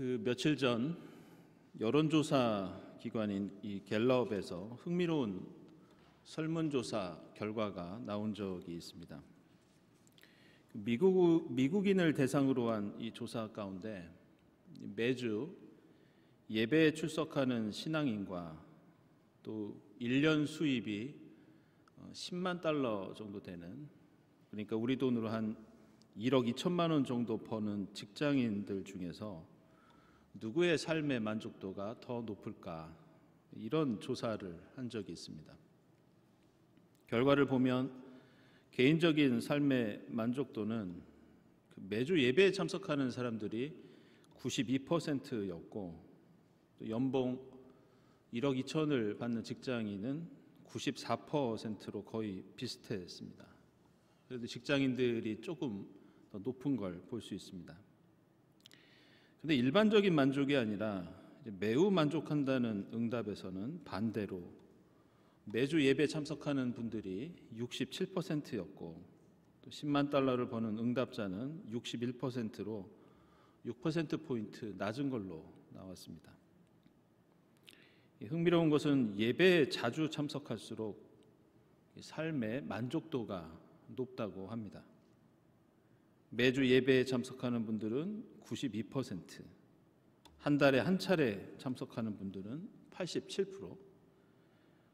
며칠 전 여론조사 기관인 이 갤럽에서 흥미로운 설문조사 결과가 나온 적이 있습니다. 미국인을 대상으로 한 이 조사 가운데 매주 예배에 출석하는 신앙인과 또 1년 수입이 10만 달러 정도 되는, 그러니까 우리 돈으로 한 1억 2천만 원 정도 버는 직장인들 중에서 누구의 삶의 만족도가 더 높을까, 이런 조사를 한 적이 있습니다. 결과를 보면 개인적인 삶의 만족도는 매주 예배에 참석하는 사람들이 92%였고, 또 연봉 1억 2천을 받는 직장인은 94%로 거의 비슷했습니다. 그래도 직장인들이 조금 더 높은 걸 볼 수 있습니다. 근데 일반적인 만족이 아니라 매우 만족한다는 응답에서는 반대로 매주 예배 참석하는 분들이 67%였고, 또 10만 달러를 버는 응답자는 61%로 6%포인트 낮은 걸로 나왔습니다. 흥미로운 것은 예배에 자주 참석할수록 삶의 만족도가 높다고 합니다. 매주 예배에 참석하는 분들은 92%, 한 달에 한 차례 참석하는 분들은 87%,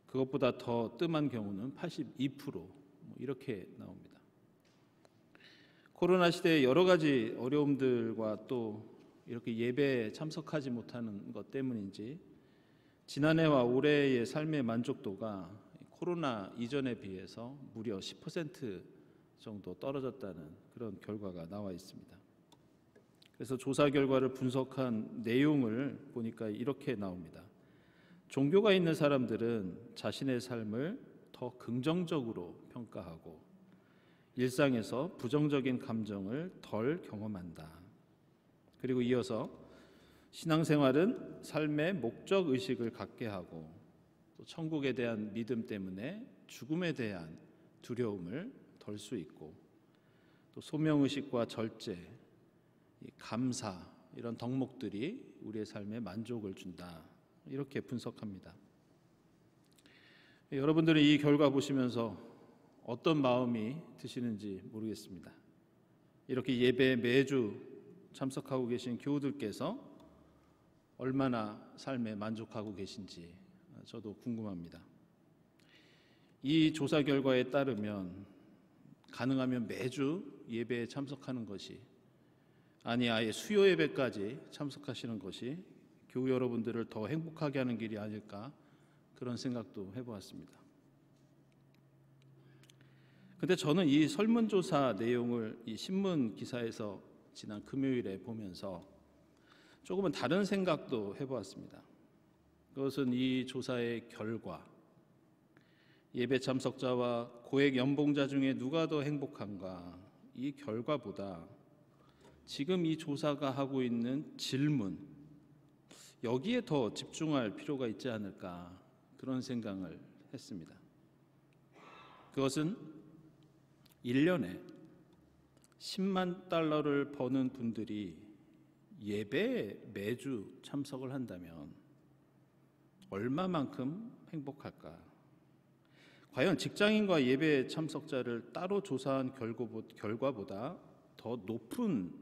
그것보다 더 뜸한 경우는 82%, 이렇게 나옵니다. 코로나 시대의 여러 가지 어려움들과 또 이렇게 예배에 참석하지 못하는 것 때문인지 지난해와 올해의 삶의 만족도가 코로나 이전에 비해서 무려 10% 정도 떨어졌다는 그런 결과가 나와 있습니다. 그래서 조사 결과를 분석한 내용을 보니까 이렇게 나옵니다. 종교가 있는 사람들은 자신의 삶을 더 긍정적으로 평가하고 일상에서 부정적인 감정을 덜 경험한다. 그리고 이어서 신앙생활은 삶의 목적 의식을 갖게 하고, 또 천국에 대한 믿음 때문에 죽음에 대한 두려움을 덜 수 있고, 또 소명의식과 절제, 감사, 이런 덕목들이 우리의 삶에 만족을 준다. 이렇게 분석합니다. 여러분들은 이 결과 보시면서 어떤 마음이 드시는지 모르겠습니다. 이렇게 예배에 매주 참석하고 계신 교우들께서 얼마나 삶에 만족하고 계신지 저도 궁금합니다. 이 조사 결과에 따르면 가능하면 매주 예배에 참석하는 것이, 아니 아예 수요 예배까지 참석하시는 것이 교우 여러분들을 더 행복하게 하는 길이 아닐까, 그런 생각도 해보았습니다. 근데 저는 이 설문조사 내용을 이 신문 기사에서 지난 금요일에 보면서 조금은 다른 생각도 해보았습니다. 그것은 이 조사의 결과, 예배 참석자와 고액 연봉자 중에 누가 더 행복한가, 이 결과보다 지금 이 조사가 하고 있는 질문, 여기에 더 집중할 필요가 있지 않을까, 그런 생각을 했습니다. 그것은 1년에 10만 달러를 버는 분들이 예배에 매주 참석을 한다면 얼마만큼 행복할까? 과연 직장인과 예배 참석자를 따로 조사한 결과보다 더 높은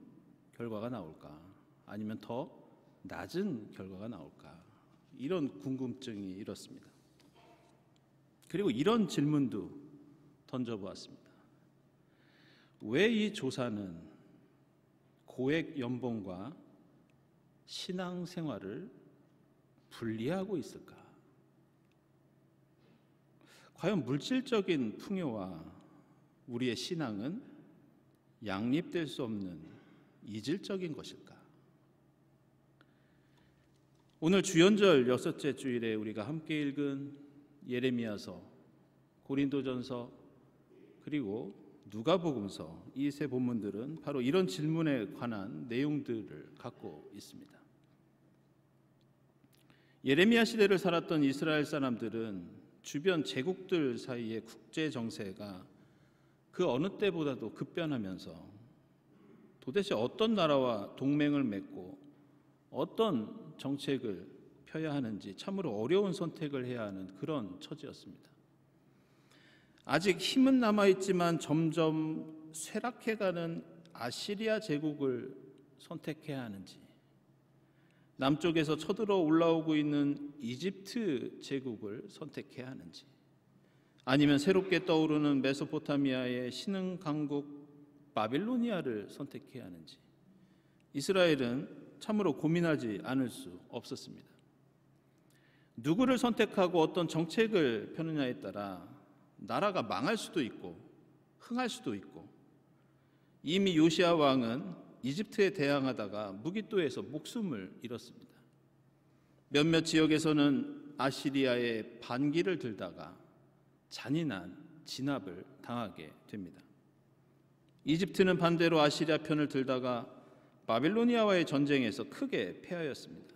결과가 나올까? 아니면 더 낮은 결과가 나올까? 이런 궁금증이 일었습니다. 그리고 이런 질문도 던져보았습니다. 왜 이 조사는 고액 연봉과 신앙생활을 분리하고 있을까? 과연 물질적인 풍요와 우리의 신앙은 양립될 수 없는 이질적인 것일까? 오늘 주연절 6째 주일에 우리가 함께 읽은 예레미야서, 고린도전서, 그리고 누가복음서, 이 세 본문들은 바로 이런 질문에 관한 내용들을 갖고 있습니다. 예레미야 시대를 살았던 이스라엘 사람들은 주변 제국들 사이의 국제 정세가 그 어느 때보다도 급변하면서 도대체 어떤 나라와 동맹을 맺고 어떤 정책을 펴야 하는지 참으로 어려운 선택을 해야 하는 그런 처지였습니다. 아직 힘은 남아있지만 점점 쇠락해가는 아시리아 제국을 선택해야 하는지, 남쪽에서 쳐들어 올라오고 있는 이집트 제국을 선택해야 하는지, 아니면 새롭게 떠오르는 메소포타미아의 신흥 강국 바빌로니아를 선택해야 하는지 이스라엘은 참으로 고민하지 않을 수 없었습니다. 누구를 선택하고 어떤 정책을 펴느냐에 따라 나라가 망할 수도 있고 흥할 수도 있고, 이미 요시야 왕은 이집트에 대항하다가 무기또에서 목숨을 잃었습니다. 몇몇 지역에서는 아시리아의 반기를 들다가 잔인한 진압을 당하게 됩니다. 이집트는 반대로 아시리아 편을 들다가 바빌로니아와의 전쟁에서 크게 패하였습니다.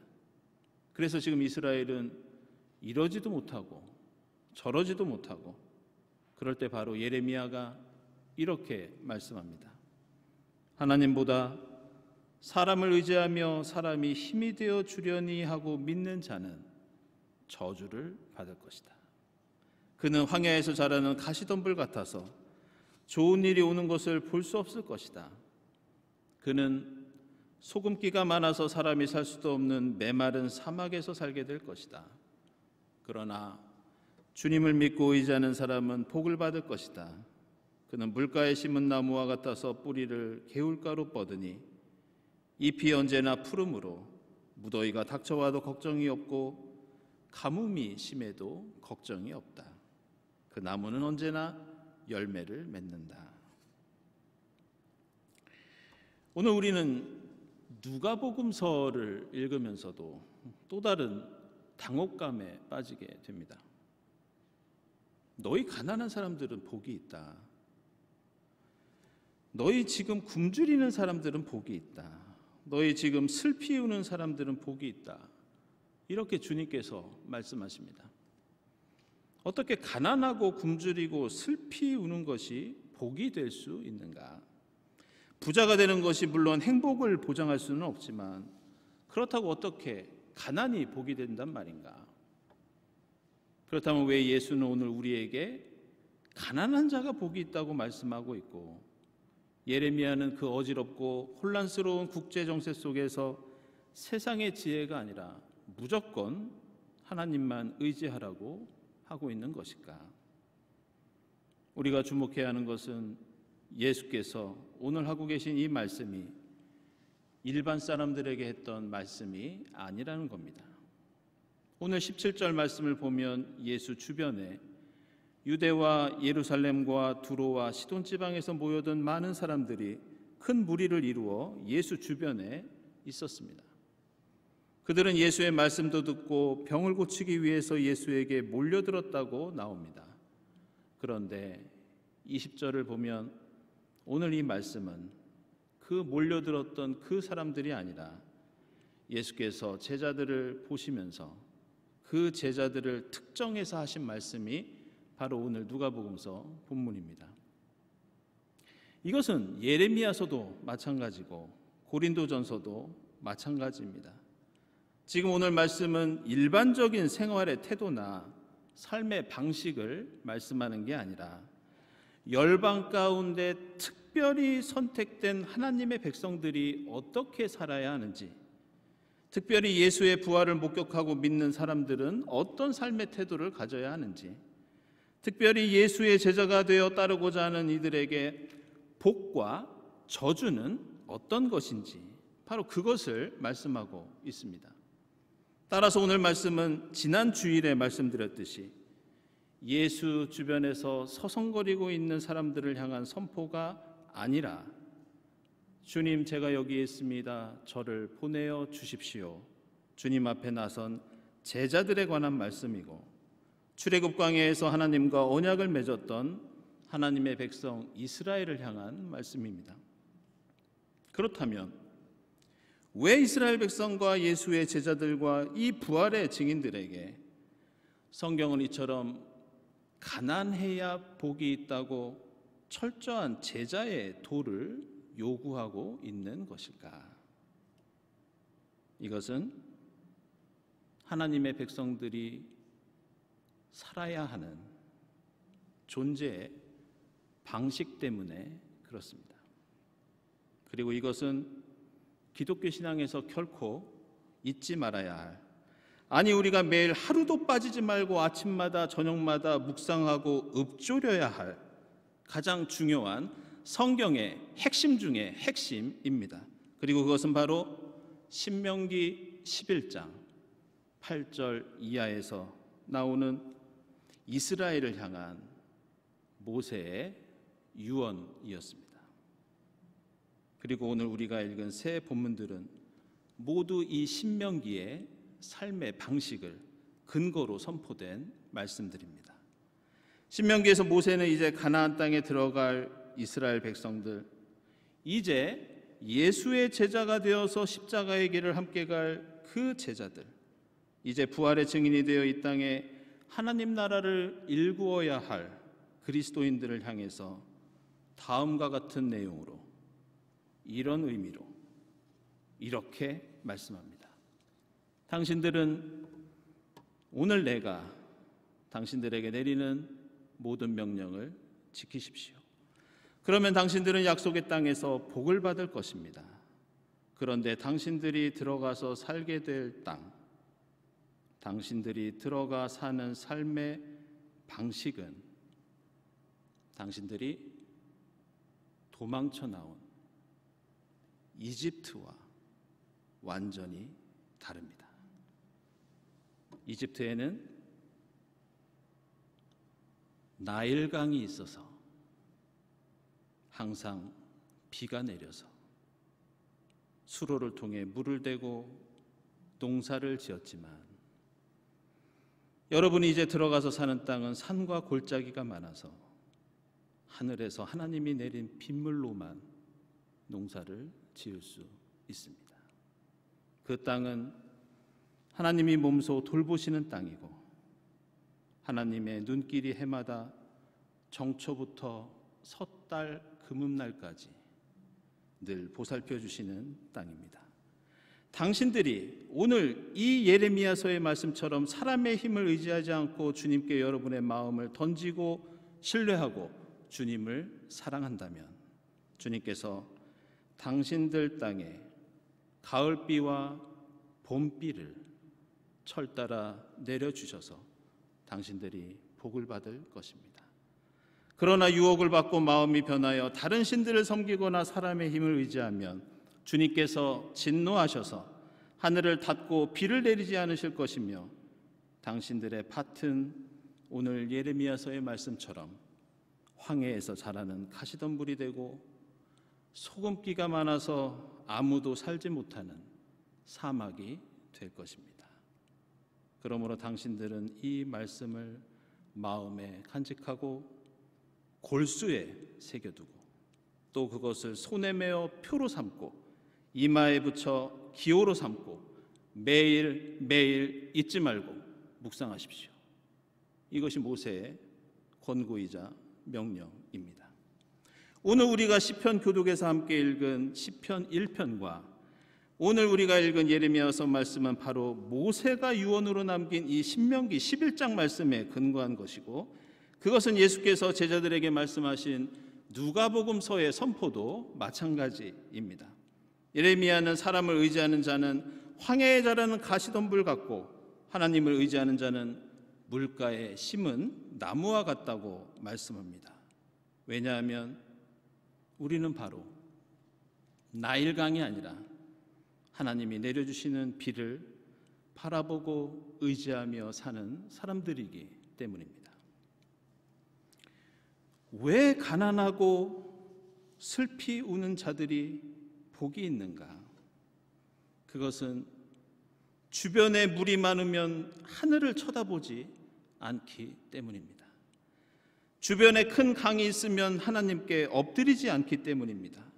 그래서 지금 이스라엘은 이러지도 못하고 저러지도 못하고, 그럴 때 바로 예레미야가 이렇게 말씀합니다. 하나님보다 사람을 의지하며 사람이 힘이 되어 주려니 하고 믿는 자는 저주를 받을 것이다. 그는 황야에서 자라는 가시덤불 같아서 좋은 일이 오는 것을 볼 수 없을 것이다. 그는 소금기가 많아서 사람이 살 수도 없는 메마른 사막에서 살게 될 것이다. 그러나 주님을 믿고 의지하는 사람은 복을 받을 것이다. 그는 물가에 심은 나무와 같아서 뿌리를 개울가로 뻗으니 잎이 언제나 푸르므로 무더위가 닥쳐와도 걱정이 없고 가뭄이 심해도 걱정이 없다. 그 나무는 언제나 열매를 맺는다. 오늘 우리는 누가복음서를 읽으면서도 또 다른 당혹감에 빠지게 됩니다. 너희 가난한 사람들은 복이 있다. 너희 지금 굶주리는 사람들은 복이 있다. 너희 지금 슬피 우는 사람들은 복이 있다. 이렇게 주님께서 말씀하십니다. 어떻게 가난하고 굶주리고 슬피 우는 것이 복이 될 수 있는가? 부자가 되는 것이 물론 행복을 보장할 수는 없지만 그렇다고 어떻게 가난이 복이 된단 말인가? 그렇다면 왜 예수는 오늘 우리에게 가난한 자가 복이 있다고 말씀하고 있고, 예레미야는 그 어지럽고 혼란스러운 국제 정세 속에서 세상의 지혜가 아니라 무조건 하나님만 의지하라고 하고 있는 것일까? 우리가 주목해야 하는 것은 예수께서 오늘 하고 계신 이 말씀이 일반 사람들에게 했던 말씀이 아니라는 겁니다. 오늘 17절 말씀을 보면 예수 주변에 유대와 예루살렘과 두로와 시돈 지방에서 모여든 많은 사람들이 큰 무리를 이루어 예수 주변에 있었습니다. 그들은 예수의 말씀도 듣고 병을 고치기 위해서 예수에게 몰려들었다고 나옵니다. 그런데 20절을 보면 오늘 이 말씀은 그 몰려들었던 그 사람들이 아니라 예수께서 제자들을 보시면서 그 제자들을 특정해서 하신 말씀이 바로 오늘 누가복음서 본문입니다. 이것은 예레미야서도 마찬가지고 고린도전서도 마찬가지입니다. 지금 오늘 말씀은 일반적인 생활의 태도나 삶의 방식을 말씀하는 게 아니라 열방 가운데 특별히 선택된 하나님의 백성들이 어떻게 살아야 하는지, 특별히 예수의 부활을 목격하고 믿는 사람들은 어떤 삶의 태도를 가져야 하는지, 특별히 예수의 제자가 되어 따르고자 하는 이들에게 복과 저주는 어떤 것인지 바로 그것을 말씀하고 있습니다. 따라서 오늘 말씀은 지난 주일에 말씀드렸듯이 예수 주변에서 서성거리고 있는 사람들을 향한 선포가 아니라 주님 제가 여기 있습니다. 저를 보내어 주십시오. 주님 앞에 나선 제자들에 관한 말씀이고, 출애굽 광야에서 하나님과 언약을 맺었던 하나님의 백성 이스라엘을 향한 말씀입니다. 그렇다면 왜 이스라엘 백성과 예수의 제자들과 이 부활의 증인들에게 성경은 이처럼 가난해야 복이 있다고 철저한 제자의 도를 요구하고 있는 것일까? 이것은 하나님의 백성들이 살아야 하는 존재의 방식 때문에 그렇습니다. 그리고 이것은 기독교 신앙에서 결코 잊지 말아야 할, 아니 우리가 매일 하루도 빠지지 말고 아침마다 저녁마다 묵상하고 읊조려야 할 가장 중요한 성경의 핵심 중의 핵심입니다. 그리고 그것은 바로 신명기 11장 8절 이하에서 나오는 이스라엘을 향한 모세의 유언이었습니다. 그리고 오늘 우리가 읽은 세 본문들은 모두 이 신명기의 삶의 방식을 근거로 선포된 말씀들입니다. 신명기에서 모세는 이제 가나안 땅에 들어갈 이스라엘 백성들, 이제 예수의 제자가 되어서 십자가의 길을 함께 갈 그 제자들, 이제 부활의 증인이 되어 이 땅에 하나님 나라를 일구어야 할 그리스도인들을 향해서 다음과 같은 내용으로, 이런 의미로 이렇게 말씀합니다. 당신들은 오늘 내가 당신들에게 내리는 모든 명령을 지키십시오. 그러면 당신들은 약속의 땅에서 복을 받을 것입니다. 그런데 당신들이 들어가서 살게 될 땅, 당신들이 들어가 사는 삶의 방식은 당신들이 도망쳐 나온 이집트와 완전히 다릅니다. 이집트에는 나일강이 있어서 항상 비가 내려서 수로를 통해 물을 대고 농사를 지었지만, 여러분이 이제 들어가서 사는 땅은 산과 골짜기가 많아서 하늘에서 하나님이 내린 빗물로만 농사를 지을 수 있습니다. 그 땅은 하나님이 몸소 돌보시는 땅이고, 하나님의 눈길이 해마다 정초부터 섣달 금음날까지 늘 보살펴 주시는 땅입니다. 당신들이 오늘 이 예레미야서의 말씀처럼 사람의 힘을 의지하지 않고 주님께 여러분의 마음을 던지고 신뢰하고 주님을 사랑한다면, 주님께서 당신들 땅에 가을비와 봄비를 철따라 내려주셔서 당신들이 복을 받을 것입니다. 그러나 유혹을 받고 마음이 변하여 다른 신들을 섬기거나 사람의 힘을 의지하면 주님께서 진노하셔서 하늘을 닫고 비를 내리지 않으실 것이며, 당신들의 밭은 오늘 예레미야서의 말씀처럼 황해에서 자라는 가시덤불이 되고 소금기가 많아서 아무도 살지 못하는 사막이 될 것입니다. 그러므로 당신들은 이 말씀을 마음에 간직하고 골수에 새겨두고, 또 그것을 손에 메어 표로 삼고 이마에 붙여 기호로 삼고 매일 매일 잊지 말고 묵상하십시오. 이것이 모세의 권고이자 명령입니다. 오늘 우리가 시편 교독에서 함께 읽은 시편 1편과 오늘 우리가 읽은 예레미야서 말씀은 바로 모세가 유언으로 남긴 이 신명기 11장 말씀에 근거한 것이고, 그것은 예수께서 제자들에게 말씀하신 누가복음서의 선포도 마찬가지입니다. 예레미야는 사람을 의지하는 자는 황해에 자라는 가시덤불 같고 하나님을 의지하는 자는 물가에 심은 나무와 같다고 말씀합니다. 왜냐하면 우리는 바로 나일강이 아니라 하나님이 내려주시는 비를 바라보고 의지하며 사는 사람들이기 때문입니다. 왜 가난하고 슬피 우는 자들이 복이 있는가? 그것은 주변에 물이 많으면 하늘을 쳐다보지 않기 때문입니다. 주변에 큰 강이 있으면 하나님께 엎드리지 않기 때문입니다.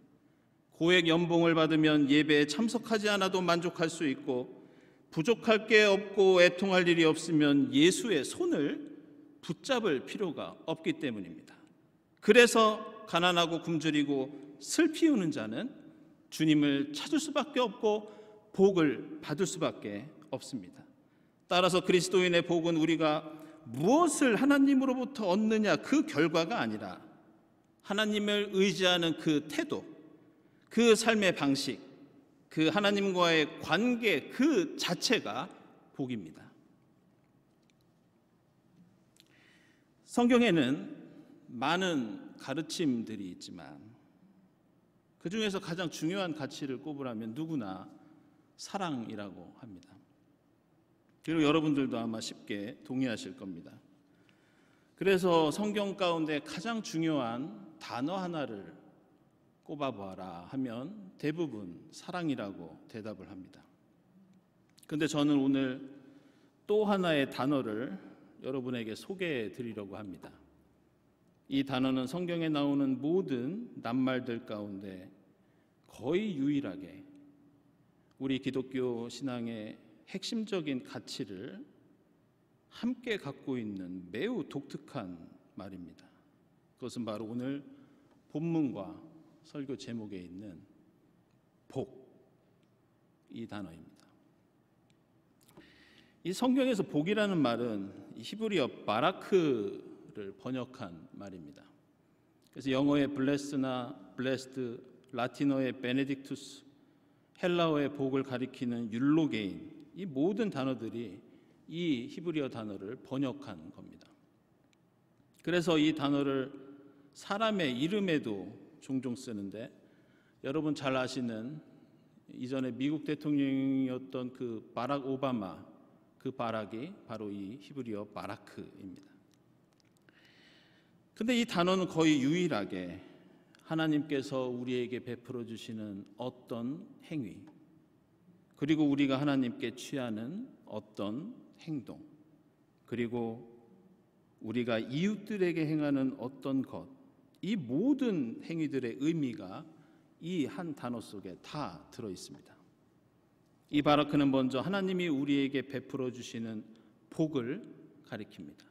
고액 연봉을 받으면 예배에 참석하지 않아도 만족할 수 있고, 부족할 게 없고 애통할 일이 없으면 예수의 손을 붙잡을 필요가 없기 때문입니다. 그래서 가난하고 굶주리고 슬피 우는 자는 주님을 찾을 수밖에 없고 복을 받을 수밖에 없습니다. 따라서 그리스도인의 복은 우리가 무엇을 하나님으로부터 얻느냐 그 결과가 아니라 하나님을 의지하는 그 태도, 그 삶의 방식, 그 하나님과의 관계 그 자체가 복입니다. 성경에는 많은 가르침들이 있지만 그 중에서 가장 중요한 가치를 꼽으라면 누구나 사랑이라고 합니다. 그리고 여러분들도 아마 쉽게 동의하실 겁니다. 그래서 성경 가운데 가장 중요한 단어 하나를 꼽아보아라 하면 대부분 사랑이라고 대답을 합니다. 그런데 저는 오늘 또 하나의 단어를 여러분에게 소개해 드리려고 합니다. 이 단어는 성경에 나오는 모든 낱말들 가운데 거의 유일하게 우리 기독교 신앙의 핵심적인 가치를 함께 갖고 있는 매우 독특한 말입니다. 그것은 바로 오늘 본문과 설교 제목에 있는 복, 이 단어입니다. 이 성경에서 복이라는 말은 히브리어 바라크를 번역한 말입니다. 그래서 영어의 블레스나 블레스드, 라틴어의 베네딕투스, 헬라어의 복을 가리키는 율로게인, 이 모든 단어들이 이 히브리어 단어를 번역한 겁니다. 그래서 이 단어를 사람의 이름에도 종종 쓰는데 여러분 잘 아시는 이전에 미국 대통령이었던 그 바락 오바마, 그 바락이 바로 이 히브리어 바라크입니다. 근데 이 단어는 거의 유일하게 하나님께서 우리에게 베풀어 주시는 어떤 행위, 그리고 우리가 하나님께 취하는 어떤 행동, 그리고 우리가 이웃들에게 행하는 어떤 것, 이 모든 행위들의 의미가 이 한 단어 속에 다 들어 있습니다. 이 바라크는 먼저 하나님이 우리에게 베풀어 주시는 복을 가리킵니다.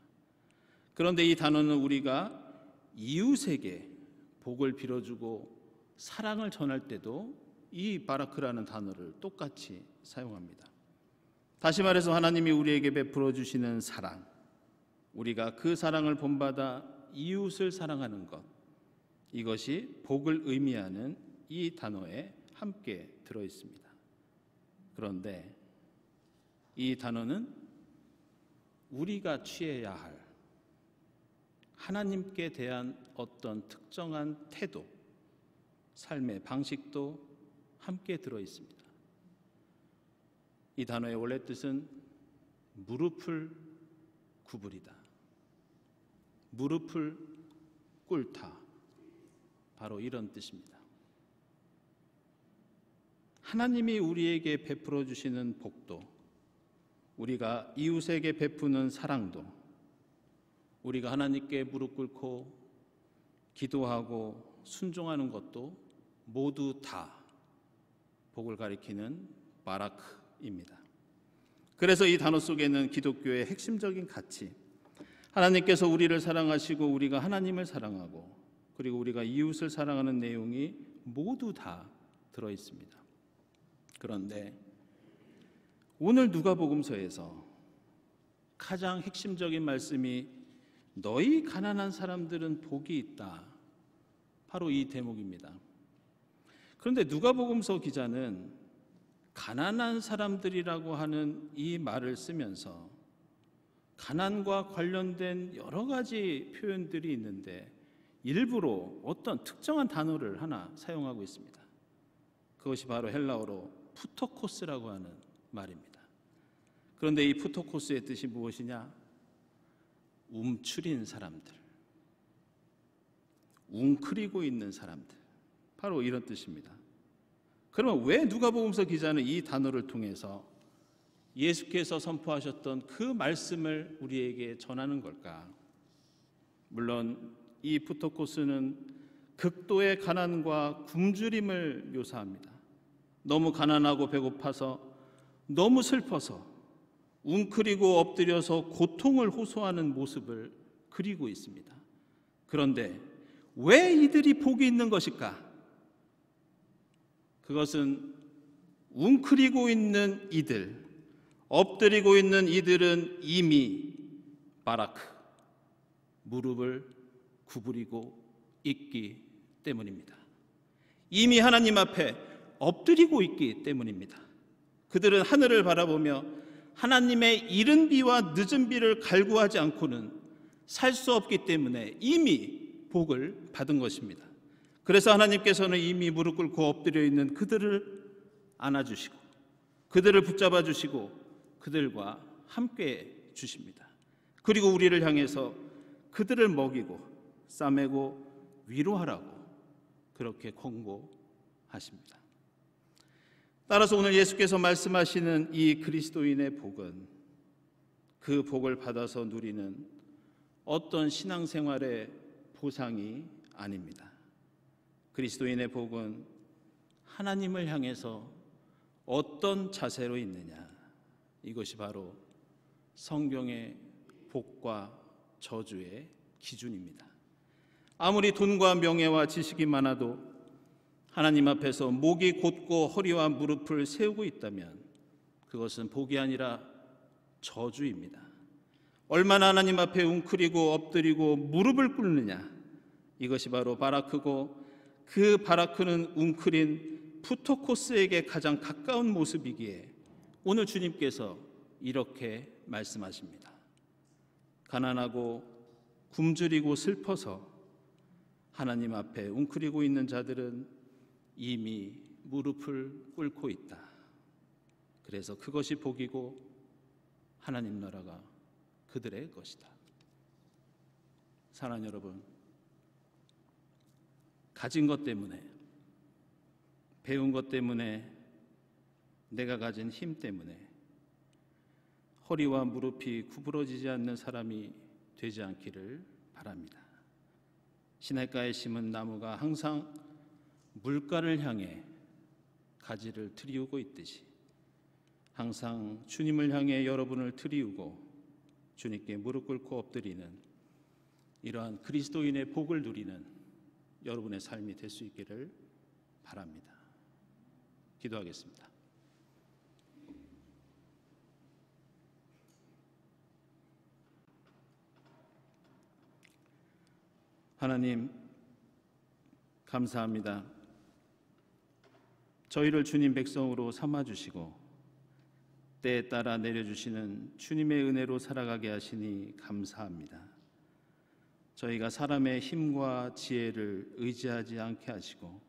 그런데 이 단어는 우리가 이웃에게 복을 빌어주고 사랑을 전할 때도 이 바라크라는 단어를 똑같이 사용합니다. 다시 말해서 하나님이 우리에게 베풀어 주시는 사랑, 우리가 그 사랑을 본받아 이웃을 사랑하는 것, 이것이 복을 의미하는 이 단어에 함께 들어 있습니다. 그런데 이 단어는 우리가 취해야 할 하나님께 대한 어떤 특정한 태도, 삶의 방식도 함께 들어 있습니다. 이 단어의 원래 뜻은 무릎을 구부리다, 무릎을 꿇다, 바로 이런 뜻입니다. 하나님이 우리에게 베풀어 주시는 복도, 우리가 이웃에게 베푸는 사랑도, 우리가 하나님께 무릎 꿇고 기도하고 순종하는 것도 모두 다 복을 가리키는 바라크입니다. 그래서 이 단어 속에는 기독교의 핵심적인 가치, 하나님께서 우리를 사랑하시고 우리가 하나님을 사랑하고 그리고 우리가 이웃을 사랑하는 내용이 모두 다 들어 있습니다. 그런데 오늘 누가복음서에서 가장 핵심적인 말씀이 너희 가난한 사람들은 복이 있다, 바로 이 대목입니다. 그런데 누가복음서 기자는 가난한 사람들이라고 하는 이 말을 쓰면서 가난과 관련된 여러 가지 표현들이 있는데 일부러 어떤 특정한 단어를 하나 사용하고 있습니다. 그것이 바로 헬라어로 푸토코스라고 하는 말입니다. 그런데 이 푸토코스의 뜻이 무엇이냐? 움츠린 사람들, 웅크리고 있는 사람들, 바로 이런 뜻입니다. 그러면 왜 누가복음서 기자는 이 단어를 통해서 예수께서 선포하셨던 그 말씀을 우리에게 전하는 걸까? 물론 이 푸토코스는 극도의 가난과 굶주림을 묘사합니다. 너무 가난하고 배고파서, 너무 슬퍼서 웅크리고 엎드려서 고통을 호소하는 모습을 그리고 있습니다. 그런데 왜 이들이 복이 있는 것일까? 그것은 웅크리고 있는 이들, 엎드리고 있는 이들은 이미 바라크, 무릎을 구부리고 있기 때문입니다. 이미 하나님 앞에 엎드리고 있기 때문입니다. 그들은 하늘을 바라보며 하나님의 이른 비와 늦은 비를 갈구하지 않고는 살 수 없기 때문에 이미 복을 받은 것입니다. 그래서 하나님께서는 이미 무릎 꿇고 엎드려 있는 그들을 안아주시고 그들을 붙잡아 주시고 그들과 함께 주십니다. 그리고 우리를 향해서 그들을 먹이고 싸매고 위로하라고 그렇게 권고하십니다. 따라서 오늘 예수께서 말씀하시는 이 그리스도인의 복은 그 복을 받아서 누리는 어떤 신앙생활의 보상이 아닙니다. 그리스도인의 복은 하나님을 향해서 어떤 자세로 있느냐, 이것이 바로 성경의 복과 저주의 기준입니다. 아무리 돈과 명예와 지식이 많아도 하나님 앞에서 목이 곧고 허리와 무릎을 세우고 있다면 그것은 복이 아니라 저주입니다. 얼마나 하나님 앞에 웅크리고 엎드리고 무릎을 꿇느냐, 이것이 바로 바라크고 그 바라크는 웅크린 푸토코스에게 가장 가까운 모습이기에 오늘 주님께서 이렇게 말씀하십니다. 가난하고 굶주리고 슬퍼서 하나님 앞에 웅크리고 있는 자들은 이미 무릎을 꿇고 있다. 그래서 그것이 복이고 하나님 나라가 그들의 것이다. 사랑하는 여러분, 가진 것 때문에, 배운 것 때문에, 내가 가진 힘 때문에 허리와 무릎이 구부러지지 않는 사람이 되지 않기를 바랍니다. 시냇가에 심은 나무가 항상 물가를 향해 가지를 들이우고 있듯이 항상 주님을 향해 여러분을 들이우고 주님께 무릎 꿇고 엎드리는 이러한 그리스도인의 복을 누리는 여러분의 삶이 될 수 있기를 바랍니다. 기도하겠습니다. 하나님, 감사합니다. 저희를 주님 백성으로 삼아주시고 때에 따라 내려주시는 주님의 은혜로 살아가게 하시니 감사합니다. 저희가 사람의 힘과 지혜를 의지하지 않게 하시고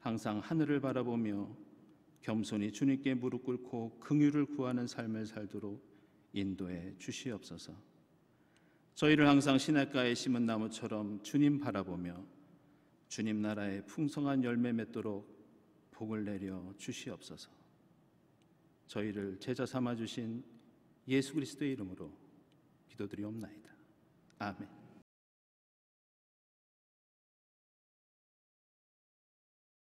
항상 하늘을 바라보며 겸손히 주님께 무릎 꿇고 긍휼을 구하는 삶을 살도록 인도해 주시옵소서. 저희를 항상 시냇가에 심은 나무처럼 주님 바라보며 주님 나라의 풍성한 열매 맺도록 복을 내려 주시옵소서. 저희를 제자 삼아 주신 예수 그리스도의 이름으로 기도드리옵나이다. 아멘.